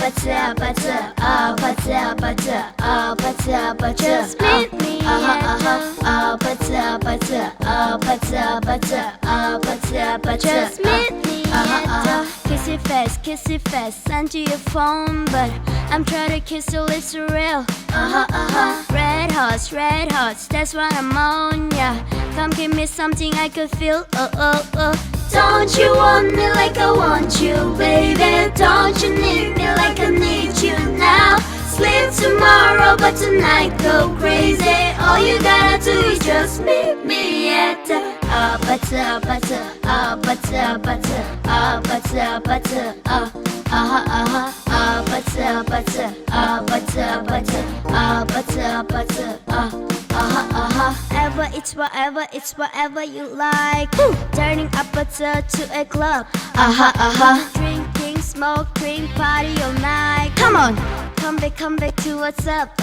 APT, APT, APT, APT, APT, APT. Just meet me at APT, APT, APT, APT, APT, APT. Just meet me at kissy face, send you your phone, but I'm trying to kiss your lips for real. Red hearts, that's what I'm on, yeah. Come give me something I could feel, Don't you want me like I want you, baby? Don't you need me like I need you now? Sleep tomorrow, but tonight go crazy. All you gotta do is just meet me at the APT, APT, APT, APT, APT, APT, APT, APT, APT, APT, Ever, it's whatever you like. Turning APT to a club. Drinking, smoke, drink, party all night. Come on, come back to what's up.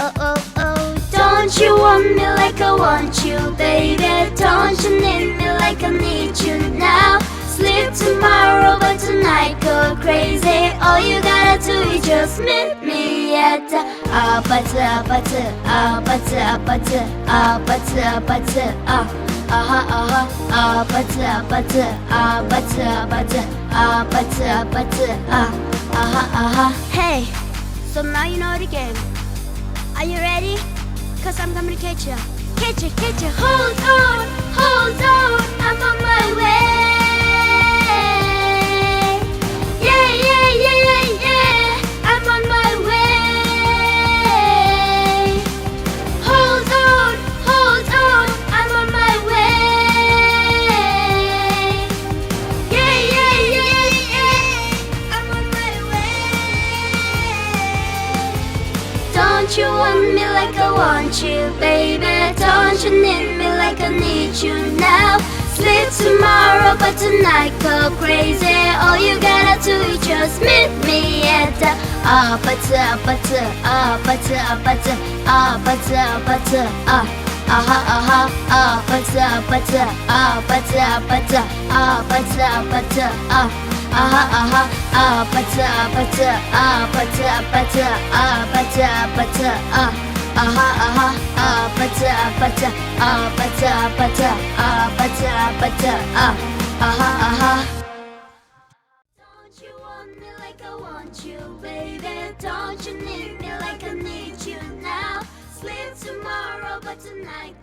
Don't you want me like I want you, baby? Don't you need me like I need you now? Sleep tomorrow, but tonight go crazy. All you gotta do is just meet me at the APT, APT, APT, APT, APT, APT, APT, APT, APT, APT, APT. Hey, so now you know the game. Are you ready? Cause I'm coming to catch ya. Catch ya. Hold on, I'm on my way. Yeah, I'm on my way. Hold on, I'm on my way. Yeah, I'm on my way. Don't you want me like I want you, baby? Don't you need me like I need you now? Sleep tomorrow, but tonight go crazy. All you gotta do is just meet me at the APT, APT, APT, APT, APT, APT, APT, APT, APT, APT, APT, APT, APT, Don't you want me like I want you, baby? Don't you need me like I need you now? Sleep tomorrow, but tonight